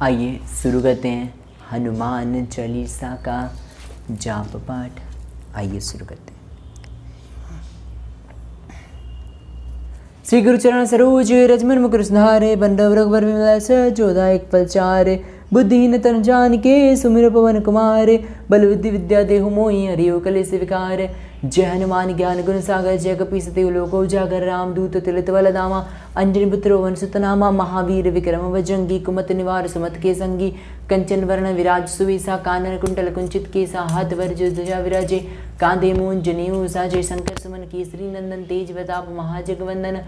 आइए शुरू करते हैं हनुमान चालीसा का जाप पाठ। आइए शुरू करते हैं। श्री गुरुचरण सरोज रजमन मुकुर सुधारे बंधव रघुवर विमल सजोदा एक फल चारे बुद्धिहीन तन जान के सुमिर पवन कुमार बल बुद्धि विद्या देहु मोहि हरिओ कलेस विकार। जय हनुमान ज्ञान गुण सागर जय कपीस देव लोको उजागर रामदूत तुलित बल धामा अंजनी पुत्रो वंशुतनामा महावीर विक्रम बजरंगी कुमत निवार सुमत के संगी कंचन वर्ण विराज सुवेसा कानन कुंडल कुंचित केसा हाथ वरज ध्वजा विराजे कांधे मूंज जनेऊ साजे शंकर सुमन केसरी नंदन तेज प्रताप महाजगवंदन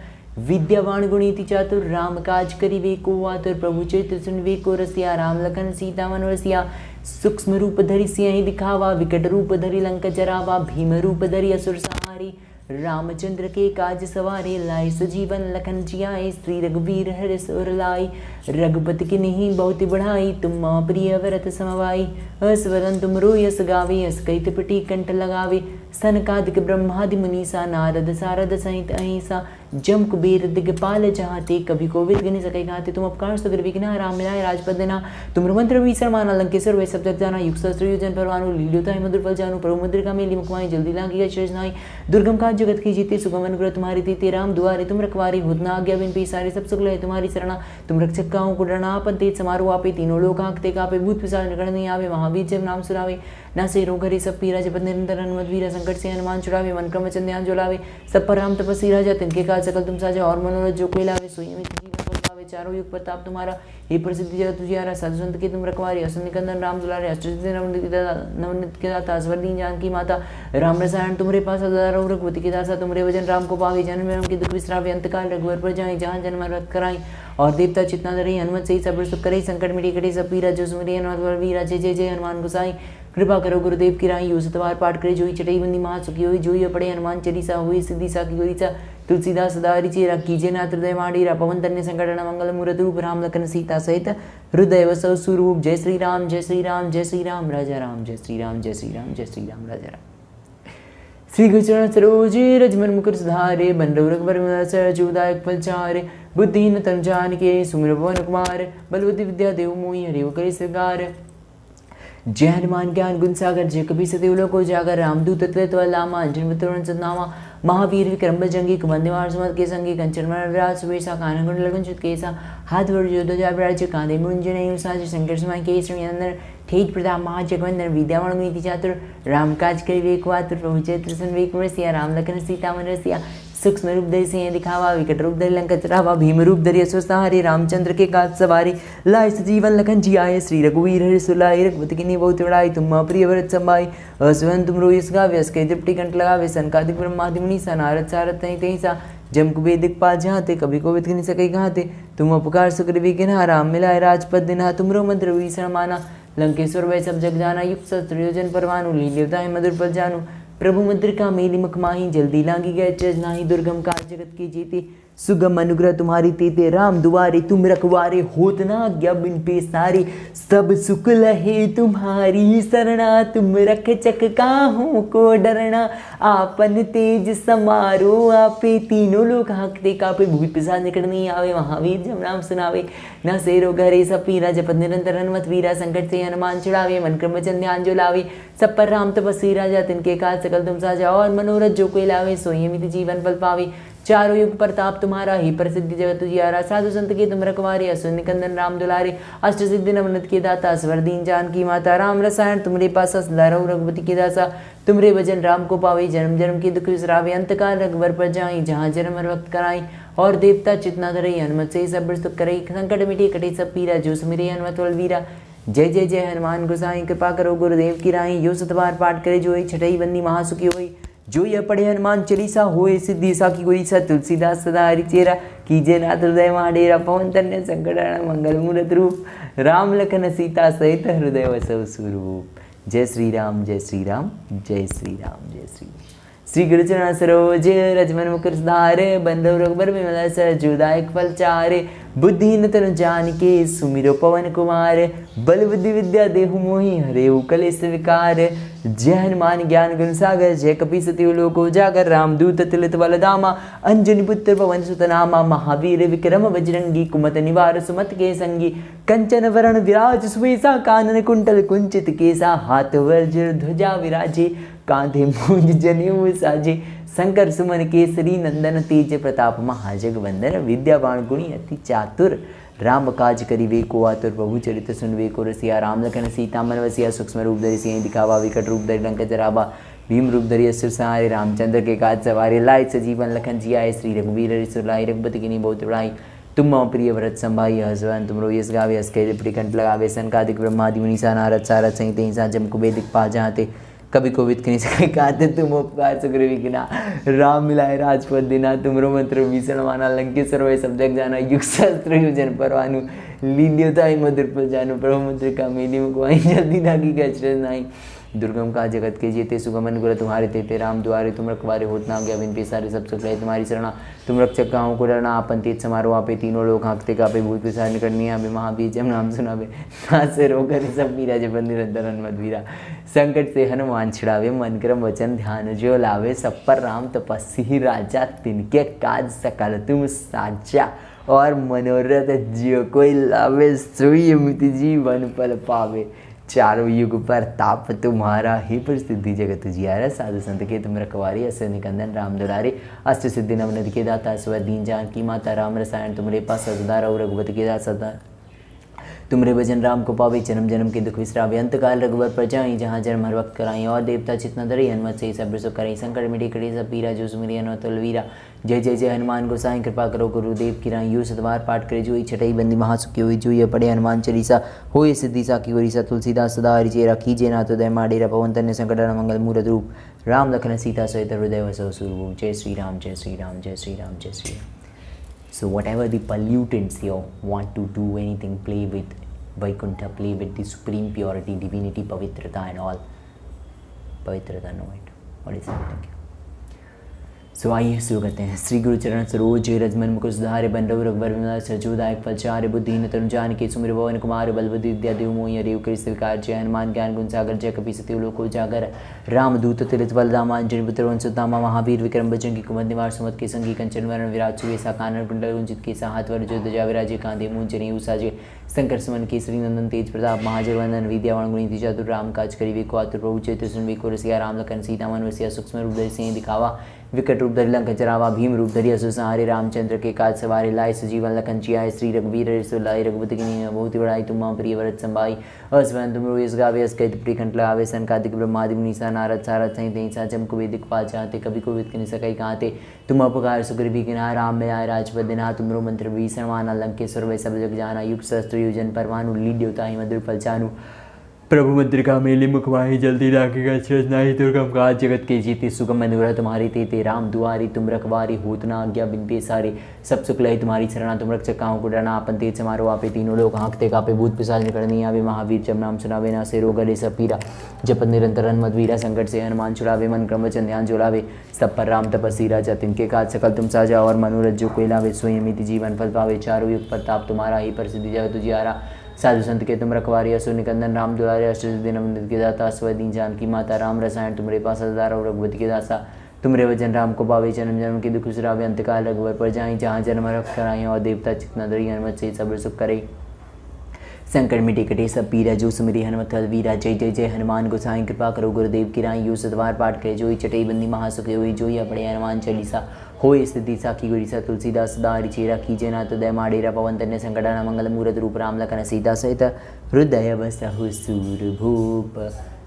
विद्यावान गुणीति चातुर राम काज करिवे को आतुर प्रभु चरित्र सुनवे को रसिया राम लखन सीता मन रसिया सूक्ष्म रूप धरि सिंह दिखावा विकट रूप धरि लंक जरावा भीम रूप धरि असुर संहारी रामचंद्र के काज सवारे लाए सजीवन लखन जियाए श्री रघुवीर हर्ष उर लाई रघुपति की नहीं बहुत बढ़ाई तुम प्रिय व्रत समवाई असवरन तुम रो यस गावे अस कहित पिटी कंठ लगावे सनकादिक ब्रह्मादि मुनीसा नारद सारद सहित अहिंसा जम कुबेर दिगपाल जहाते कभी कोविद गनि सके गाते तुम अपकार सुग्र विघ्न राम मिलाए राजपद देना तुम मंत्र वीसर माना लंकेश्वर वे सब जग जाना युग सहस्त्र योजन परवानु लील्योता मधुर फल जानु प्रभु मुद्रिका मेली मुखमाई जल्दी लागी गई शेषनाई दुर्गम काज जगत की जीते सुगम अनुग्रह तुम्हारी तीते राम दुआरे तुम रखवारी होतना आज्ञा बिन पी सारे सब सुख लय तुम्हारी शरणा तुम रक्षक काहू को डरना आपन तेज समारोह आपे तीनों लोग आंखते कापे भूत पिशाच निकट नहीं आवे महावीर जब नाम सुनावे ना से रोग हरि सब पीरा जपत निरंतर हनुमत वीरा संकट से हनुमान छुड़ावे मन क्रम वचन ध्यान जुलावे सब पर राम तपस्वी राजा तिनके काज सकल तुम साजा और मनोरथ जो कोई लावे सोई अमित जीवन फल पावे चारों युग प्रताप तुम्हारा हे प्रसिद्ध जगत तुझियारा साधु संत के तुम रखवारी असुर निकंदन राम दुलारे अष्टसिद्धि नवनीत के दाता असवर दीन जानकी माता राम रसायन तुम्हारे पास रघुपति के दासा तुमरे वजन राम को पावे जन्म में के दुख विश्रावे अंतकाल रघुवर पर जाए जहाँ जन्म रख कराई और देवता चितना धरे हनुमत से ही सब सुख करे संकट मिटी कटे सब पीरा जो सुमरे हनुमत वीरा जय जय जय हनुमान गोसाई कृपा करो गुरुदेव की राही यूं सतवार पाठ करे जोई चटई बंदी महा सुखी होई जोई पड़े हनुमान चालीसा हुई सिद्धि साखी गोरीसा तुलसीदास सदारि चेरा कीजे नाथ हृदय माडीरा पवन तन्य संकटन मंगल मूर्त रूप राम लखन सीता सहित हृदय वसव स्वरूप जय श्री राम जय श्री राम जय श्री राम राजा राम जय श्री राम जय श्री राम जय श्री राम राजा राम। श्री गुरुचरण सरोज रजमन मुकुर सुधारे बंधु रघुवर सहजोदायक फल चारे बुद्धिहीन तन जान के सुमिर पवन कुमार बल बुद्धि विद्या देव मोहि हरिओ करि सिगार। जय हनुमान ज्ञान गुण सागर जय कपीस देव लोको उजागर रामदूत तुलित बल धामा अंजनी पुत्र वंशुतनामा महावीर विक्रम बजरंगी कुमत निवार सुमत के संगी कंचन वरण विराज सुवेसा कानन कुंडल कुंचित केसा हाथ वरज ध्वजा विराजे कांधे मूंज जनेऊ साजे शंकर सुमन केसरी नंदन तेज प्रताप महाजगवंदन विद्यावान गुणीति चातुर राम काज करिवे को आतुर प्रभु चरित्र सुनवे को रसिया राम लखन सीता मन रसिया सूक्ष्म रूप धरि सिंह दिखावा विकट रूप धरि लंक जरावा भीम रूप धरि असुर संहारे रामचंद्र के काज सवारे लाए सजीवन लखन जियाए श्री रघुवीर हर्ष सुलाए रघुपति की बहुत उड़ाई तुम प्रिय व्रत संभाई असवन तुम रोयस गावे अस कहि तृप्ति कंठ लगावे सनकादिक ब्रह्मादि मुनीसा नारद सारद तहिसा जम कुबेर दिक्पाल जहाते कभी कोविद गिनि सके गाते तुम उपकार सुग्र विघ्न राम मिलाए राजपद देना तुमरो मंत्र वीसर माना लंकेश्वर वै सब जग जाना युग सहस्त्र योजन परवानु लील्योता मधुर फल जानु प्रभु मुद्रिका मेली मुख माही जल्दी लागी गए चज नाही दुर्गम काज जगत की जीते सुगम अनुग्रह तुम्हारी तेते राम दुआरे तुम रखवारे होत न आज्ञा बिन पेसारे सब सुख लहे तुम्हारी शरणा तुम रक्षक काहू को डरना आपन तेज समारो आपे तीनों लोग हाँकते कापे भूत पिशाच निकट नहीं आवे महावीर जब नाम सुनावे न से रोग हरे सब पीरा जपत निरंतर हनुमत वीरा संकट से हनुमान छुड़ावे मन क्रम वचन ध्यान जो लावे सब पर राम तपस्वी राजा तिनके काज सकल तुम साजा और मनोरथ जो कोई लावे सोई अमित जीवन फल पावे चारों युग प्रताप तुम्हारा ही प्रसिद्धि जगत तुझियारा साधु संत के तुम रखवारे असुर निकंदन राम दुलारे अष्ट सिद्धि नवनीत के दाता स्वर दीन जानकी माता राम रसायन तुमरे पास सदा रघुपति के दासा तुमरे भजन राम को पावे जन्म जन्म के दुख विसरावे अंतकाल रघुवर पर जाई जहाँ जन्म वक्त कराई और देवता चितना धरई हनुमत से सब सुख करई संकट मिटे कटे सब पीरा जो सुमिरे हनुमत वीरा जय जय जय हनुमान गोसाई कृपा करो गुरुदेव की राही यो सतबार पाठ करे जो छठई बंदी महासुखी होई जो यह पढ़े हनुमान चालीसा होए सिद्धि साखी गोरीसा तुलसीदास सदा हरिचेरा कीजे नाथ हृदय माडेरा पवन तन्य संकटहरण मंगल मूर्त रूप राम लखन सीता सहित हृदय वसव स्वरूप। जय श्री राम जय श्री राम जय श्री राम जय श्री राम। श्री गुरु चरण सरोज रज मन मुकुर सुधारे बंधु रघुबर बिमल सजुदायक फल चारे बुद्धिहीन तनु जानिके सुमिरो पवन कुमार बल बुद्धि विद्या देहु मोहि हरेउ कलेश विकार जय हनुमान ज्ञान गुण सागर जय कपि सति लोक उजागर रामदूत तुलित बल धामा अंजनी पुत्र पवन सुत नामा महावीर विक्रम बजरंगी कुमत निवार सुमत के संगी कंचन वरण विराज सुवेसा कानन कुंडल कुंचित केसा हाथ वज्र ध्वजा विराजे कांधे मूंज जनेऊ साजे शंकर सुमन केसरी नंदन तेज प्रताप महाजगवंदन विद्यावान गुणी अति चातुर राम काज करिवे को आतुर प्रभु चरित सुनवे को रसिया राम लखन सीता मन वसिया सूक्ष्म रूप धरि सिंह दिखावा विकट रूप धरि लंक जरावा भीम रूप धरि असुर सहारे रामचंद्र के काज सवारे लाए सजीवन लखन जियाए श्री रघुवीर सुलाय रघुपति की बहुत बड़ाई तुम मम प्रिय व्रत संभाई हसवन तुमरो यश गावे हस कह त्रिपटी कंठ लगावे सनकादिक ब्रह्मादि मुनीसा नारद सारद सहित हिंसा जम कुबेदिक पा जहाते कभी कोविद के नहीं कहते तुम उपकार सुग्रीवी किना राम मिलाए राजपद दिना तुमरो मंत्र भीषण माना लंकेश्वर वै सब जग जाना युग सहस्त्र योजन परवानु लील्योता मधुर पर जानु प्रभु मुद्र का मेली मुकवाई जल्दी ना की गचर नाई दुर्गम का जगत के जीते सुगमन गुर तुम्हारे तेते राम द्वारे तुम रखवारे होत ना गया बिन पेसारे सब सुख रहे तुम्हारी शरणा तुम रक्षक काहू को डरना आपन तेज समारोह आपे तीनों लोग हाँकते कापे भूत पिसार करनी आवे महावीर जब नाम सुनावे ना से रोकर सब मीरा जब निरंतर हनुमत वीरा संकट से हनुमान छिड़ावे मन क्रम वचन ध्यान जो लावे सब पर राम तपस्वी राजा तिनके काज सकल तुम साचा और मनोरथ जियो कोई लावे सोई अमित जीवन पल पावे चारों युग पर ताप तुम्हारा ही प्रसिद्धि जगत जियारा साधु संत के तुम रखवारी अस निकंदन राम दुलारे अष्ट सिद्धि नवनिधि के दाता स्व दीन जान की माता राम रसायन तुम्हारे पास सदा रघु रघुपति के दास सदा तुमरे भजन राम को पावे जन्म जन्म के दुख विसरावे अंत काल रघुवर पर जाई जहाँ जन्म हर वक्त कराई और देवता चित्त न धरे हनुमत से सब सुख कराई संकट मिटे कड़ी सब पीरा जो सुमिरी हनुमत वीरा जय जय जय हनुमान गोसाई कृपा करो गुरुदेव की राई यू सतवार पाठ करे जो छठई बंदी महासुखी हुई जो ये पढ़े हनुमान चालीसा हो सिद्धि साखी गोरीसा तुलसीदास सदा हरिचेरा कीजे नाथ दय माडेरा पवन तन्य संकट मंगल मूरत रूप राम लखन सीता सहित हृदय वसो सुरभूप जय श्री राम जय श्री राम जय श्री राम जय Shri Ram. So whatever the pollutants here want to do anything, play with Vaikuntha, play with the supreme purity, divinity, pavitrata and all. Pavitrata, no it. What is that? Thank you. सो आइए शुरू करते हैं. श्री गुरु चरण सरोज रजमन मुकुर सुधारे बंधु रघुबर विमल सजोदायक फलचारे बुद्धिहीन तनु जानिके सुमिर भवन कुमार बल बुद्धि विद्या देव मोहि हरेउ करि स्वीकार जय हनुमान ज्ञान गुण सागर जय कपि सति लोक उजागर रामदूत तुलित बल धामा अंजनी पुत्र वन सुदामा महावीर विक्रम बजरंगी कुमत निवार सुमत के संगी कंचन वरण विराज सुवेसा कानन कुंडल कुंचित केसा हाथ वर जो ध्वजा विराजे कांधे मूंज जनेऊ साजे शंकर सुमन केसरी नंदन तेज प्रताप महाजगवंदन विद्यावान गुणी चातुर राम काज करिवे को आतुर प्रभु चरित सुनवे को रसिया राम लखन सीता मन वसिया सूक्ष्म रूप धरि सिंह दिखावा विकट रूप धरि लंक जरावा भीम रूप धरि असुर सहारे रामचंद्र के काज सवारे लाए सजीवन लखन जियाए श्री रघुवीर लाए रघुपति की बहुत बड़ाई तुम प्रिय व्रत संभाई असवन तुम रोयस गावे अस कह त्रिपटी कंठ लगावे सनकादिक ब्रह्मादि मुनीसा नारद सारद सहित हिंसा जम कुबेदिक पाल चाहते कभी कोविद के निसकई कहते तुम अपकार सुग्रीवी किना राम मिलाए राजपद दिना तुमरो मंत्र भीषण माना लंकेश्वर वै सब जग जाना युग सहस्त्र योजन परमाणु लील्योता मधुर फलचानु प्रभु मंत्र का मेले मुखवाही जल्दी राखेगा नहीं दुर्गम का जगत के जीते सुगम अनुग्रह तुम्हारी तेते राम दुआरी तुम रखवारी होत ना आज्ञा बिन पेसारे सब सुख लय तुम्हारी शरणा तुम रक्षक काहू को डरना अपन तेज समारो आपे तीनों लोग हाँकते कापे भूत पिशाच निकलनी आवे महावीर जब नाम सुनावे ना से रोग सब पीरा जपत निरंतर हनुमत वीरा संकट से हनुमान छुड़ावे मन क्रम वचन ध्यान जोड़ावे सब पर राम तपस्वी राजा तिनके काज सकल तुम साजा और मनोरथ जो कोई लावे स्वयं मिति जीवन फल पावे चारों युग प्रताप तुम्हारा ही प्रसिद्धि जगत तुझियारा साधु संत के तुम रखवारी असुर निकंदन राम दुलारे अष्टसिद्धि नवनिधि के दाता स्व दीन जानकी माता राम रसायन तुमरे पास सदा रघु रघुपति के दासा तुमरे वचन राम को पावे जन्म जन्म के दुख विसरावे अंतकाल रघुवर पर जाई जहाँ जन्म रख कराई और देवता चित्त न धरि हनुमत से सब सुख करे संकट मिटे कटे सब पीरा जो सुमिरी हनुमत वीरा जय जय जय हनुमान गोसाई कृपा करो गुरुदेव की राई यू सतवार पाठ करे जोई चटई बंदी महासुख होई जोई पढ़े हनुमान चालीसा होय स्थिति साखी गोरीसा तुलसीदास सदा हरिचेरा कीजे नाथ दय माडेरा पवन तन्य संकटाना मंगल मूरत रूप राम लखन सीता सहित हृदय बसहु सूरभूप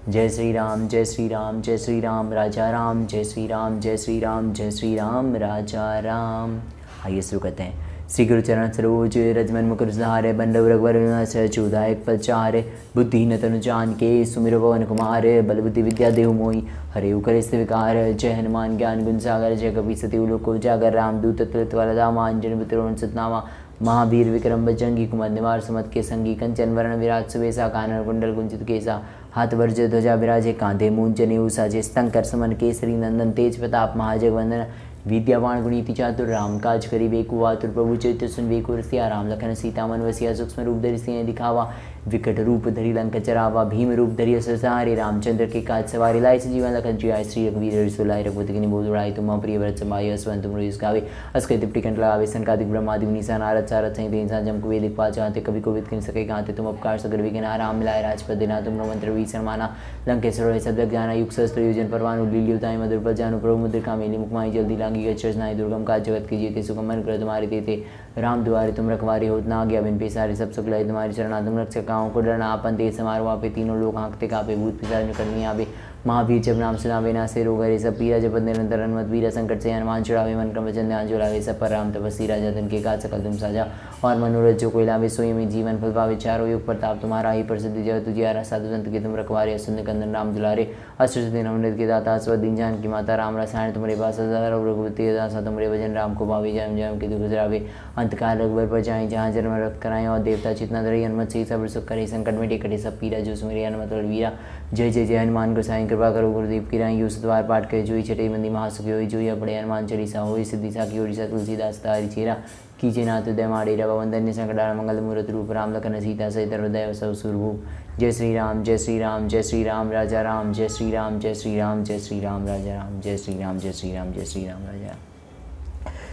जय श्री राम जय श्री राम जय श्री राम राजा राम जय श्री राम जय श्री राम जय श्री राम राजा राम. आइए शुरू करते हैं. श्री गुरु चरण सरोज रजमन मुकुर सुधारे बंधु रघुवर चौदायक फलचारे बुद्धिहीन तनु जानिके सुमिर पवन कुमार बल बुद्धि विद्या देहु मोहि हरेउ करि स्वीकार जय हनुमान ज्ञान गुण सागर जय कपि सति लोक उजागर रामदूत तुलित बल धामा अंजनी पुत्र वन सुत नामा महावीर विक्रम बजरंगी कुमद निवार सुमत के संगी कंचन वर्ण विराट सुवेशा कानन कुंडल कुंचित केसा हाथ वर्ज ध्वजा विराजे कांधे मूंज जनेऊ साजे स्तंकर समन केसरी नंदन तेज प्रताप महाजगवंदन विद्यावान गुणीति चातुर राम काज करी बेकु आतुर प्रभु चरित्र सुन बेकु रसिया राम लखन सीता मन वसिया सूक्ष्म रूप धरि सिंह दिखावा विकट रूप धरि लंक चरावा भीम रूप धरि असुर सहारे रामचंद्र के काज सवारे लाए जीवन लखन जियाय श्री रघुवीर रसुलाय रघुपति कीन्ही बोल उड़ाई तुम प्रिय व्रत समाय असवंत तुम रोज गावे अस्के तिपटी कंठ लगावे संकादिक ब्रह्मादि मुनीसा नारद सारद सहित इंसान जम कुबेर दिखपाल चाहते कभी कोविद किन सके कहते तुम उपकार सगर विघ्न राम मिलाए राजपद देना तुम मंत्र वीसर माना लंकेश्वर सद्य ज्ञान युग सहस्त्र योजन परवानु लील्युताय मधुर पर जानु प्रभु मुद्रिका मेली मुखमाई जल्दी लांगी गच्छनाई दुर्गम काज जगत की जीते सुगम मन कर तुम्हारे देते राम दुआरे तुम रखवारे होत ना गया बिन पेसारे सब सुख लय तुम्हारी शरणा तुम रक्षकाओं को डरना आपन तेज समारो आपे तीनों लोग हाँकते कापे भूत पिशाच निकटनी आवे महावीर जब नाम सुनावे ना से रोग हरे सब पीरा जब निरंतर हनुमत वीरा संकट से हनुमान छुड़ावे मन क्रम वचन ध्यान जुड़ावे सब पर राम तपस्वी राजा धन के काज सकल तुम साजा और मनोरथ जो कोई लावे सोई में जीवन फल पावे चारों युग प्रताप तुम्हारा ही प्रसिद्ध जय तुझियारा साधु संत के तुम रखवारे असुंद कंदन राम दुलारे अष्टदिन अमृत के दाता स्वदीन जान की माता राम रसायन तुम्हारे पास रघुपति दासा तुम्हारे भजन राम को भावे जन्म जन्म के दुख जरावे अंतकाल रघुबर पर जाए जहाँ जन्म रक्त कराएं और देवता चितना धरे हनुमत से सब्र सुख करे संकट में टेकटे सब पीरा जो सुमेरे हनुमत वीरा जय जय जय हनुमान गोसाई कृपा करो गुरुदेव की राई सतवार पाठ करे जोई छठे मंदी महासुखी होई जोई अपड़े हनुमान चालीसा होई सिद्धिसा की ओडिसा तुलसीदास तारी चेरा कीजे नाथ उदय माड़े रवा वंदन्य संकटार मंगल मूर्त रूप राम लखन सीता सहित हृदय सब सुरभूप जय श्री राम जय श्री राम जय श्री राम राजा राम जय श्री राम जय श्री राम जय श्री राम राजा राम जय श्री राम जय श्री राम जय श्री राम राजा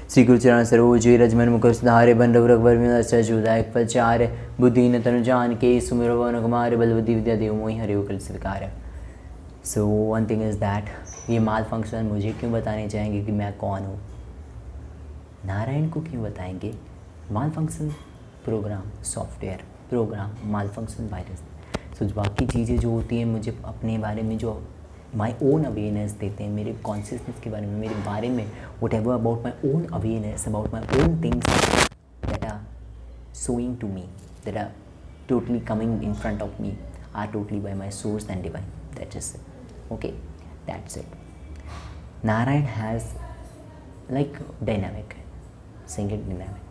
श्री गुरुचरण सरोज रजमन मुख सुधारे बन रघुवर विदायक पचार बुद्धिहीन तनु जान के सुमिर वन कुमार बलवती विद्या देव मोहि हरिव कल सत्कार। So one thing is that ये माल फंक्शन मुझे क्यों बताने चाहेंगे कि मैं कौन हूँ, नारायण को क्यों बताएंगे? माल फंक्शन प्रोग्राम सॉफ्टवेयर प्रोग्राम माल फंक्शन वायरस। सो बाकी चीज़ें जो होती हैं मुझे अपने बारे में जो माई ओन अवेयरनेस देते हैं, मेरे कॉन्शियसनेस के बारे में, मेरे बारे में whatever about my own awareness about my own things that are showing to me, that are totally coming in front of me, are totally by my source and divine. That is it. Okay, that's it. Narayan has like dynamic, sing it dynamic.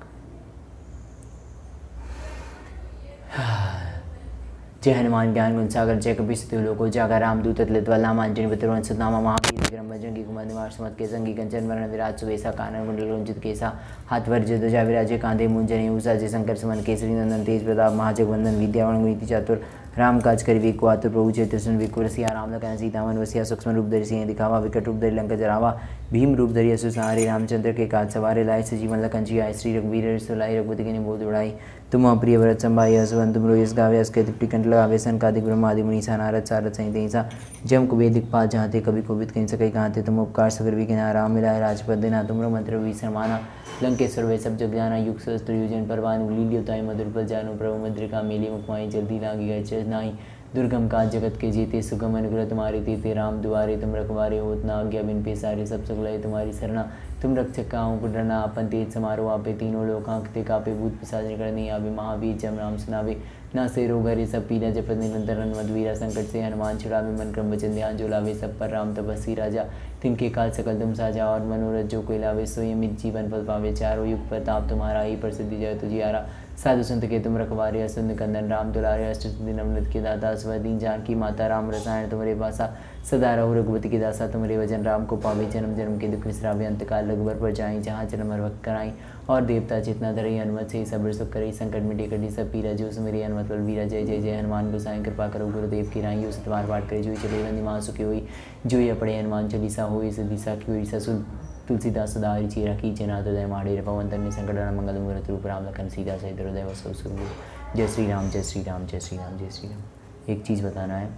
जय हनुमान ज्ञान गुण सागर जय कपीस लोको जागर रामदूत ललितवल्लामांजनी बतरवन सुनामा महावीर विक्रम बजरंगी कुमद निवार सुमत के संगी कंचन वर्ण विराट सुवेशा कानन कुंडल कुंचित केसा हाथ वर्ज ध्वजा विराजे कांधे मूंज जनेऊ साजे शंकर सुमन केसरी नंदन तेज प्रताप महाजगवंदन विद्यावान गुणीति चातुर राम काज करि वेको आतुर प्रभु चरित्र सुन वेको रसिया राम लखन सीता मन वसिया सूक्ष्म रूप धरि सिंह दिखावा विकट रूप धरि लंका जरावा भीम रूप धरि असुर सहारे रामचंद्र के काज सवारे लाए सजीवन लखन जियाय श्री रघुवीर रसुलाय रघुपति कीन्ही बोल उड़ाई तुम प्रिय व्रत संभाई असवंत तुम रोयस गावे अस्के तिपटी कंठ लगावे संकादिक ब्रह्मादि मुनीसा नारद सारद सहित ऐसा जम कुबेर दिखपाल चाहते कभी कोविद कहीं सके कहते तुम उपकार सगर विघ्न राम मिलाए राजपद देना तुम मंत्र वीसर माना लंकेश्वर वे सब जग जाना युग सहस्त्र योजन परवान लील्युताय मधुर पर जानु प्रभु मुद्रिका मेली मुखमाई जल्दी लागी गए नाही दुर्गम काज जगत के जीते सुगम अनुग्रह तुम्हारे तेते राम दुआरे तुम रखवारे होत ना आज्ञा बिन पेसारे सब सुख लय तुम्हारी शरणा तुम रक्षक काहू को डरना अपन तेज समारो आपे तीनों लोग आंखते कापे भूत पिशाच निकलनी आवे महावीर जब नाम सुनावे ना से रोग हरे सब पीरा जपत निरंतर हनुमत वीरा संकट से हनुमान छुड़ावे मन क्रम वचन ध्यान जो लावे सब पर राम तपस्वी राजा तिनके काल सकल तुम साजा और मनोरथ जो कोई लावे सोई अमित जीवन फल पावे चारों युग प्रताप तुम्हारा ही प्रसिद्धि जय तुझियारा साधु संत के तुम रखवारे असुंद कंदन राम दुलारे अष्टदिन अमृत के दाता स्वदीन जानकी माता राम रसायन तुम्हारे पासा सदा रहो रघुपति के दासा तुम्हारे वजन राम को पावे जन्म जन्म के दुख विसरावे अंतकाल रघुबर पर जाई जहाँ जन्म भक्त कराई और देवता चेतना धरई हनुमत से सब्र सुख करई संकट में टेकटी सब पीरा जो सुमेरी हनुमत बल वीरा जय जय जय हनुमान गोसाई कृपा करो गुरुदेव की राई सतवार पाठ करे जोई चले बंदी मां सुखी हुई जोई अपड़े हनुमान चालीसा हुई सिद्धिसा की हुई ससुर तुलसीदास सदाहरि चेरा की जनाथ हृदय माड़े पवन तन्य संकटन मंगल मूर्त रूप राम लखन सीता सहित हृदय वसो सुरभु जय श्री राम जय श्री राम जय श्री राम जय श्री राम। एक चीज़ बताना है।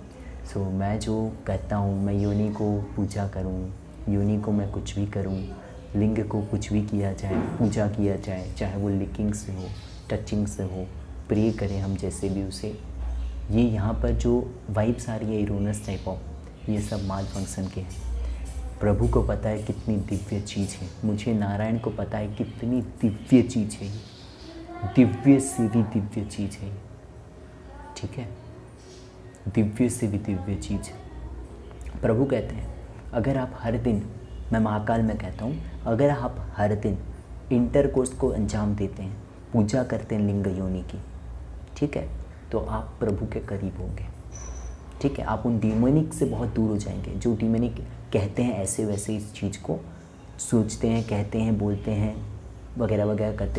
सो मैं जो कहता हूँ मैं योनि को पूजा करूँ, योनि को मैं कुछ भी करूँ, लिंग को कुछ भी किया जाए, पूजा किया जाए, चाहे वो लिकिंग से हो, टचिंग से हो, प्रे करें हम जैसे भी उसे, ये यहाँ पर जो वाइब्स आ रही है इरोनस टाइप ऑफ, ये सब माल फंक्शन के हैं। प्रभु को पता है कितनी दिव्य चीज़ है, मुझे नारायण को पता है कितनी दिव्य चीज़ है, दिव्य से भी दिव्य चीज़ है, ठीक है, दिव्य से भी दिव्य चीज़ है। प्रभु कहते हैं अगर आप हर दिन, मैं महाकाल में कहता हूँ, अगर आप हर दिन इंटरकोर्स को अंजाम देते हैं, पूजा करते हैं लिंग योनि की, ठीक है, तो आप प्रभु के करीब होंगे, ठीक है। आप उन डीमोनिक से बहुत दूर हो जाएंगे। जो डीमोनिक कहते हैं ऐसे वैसे इस चीज़ को सोचते हैं, कहते हैं, बोलते हैं, वगैरह वगैरह करते हैं,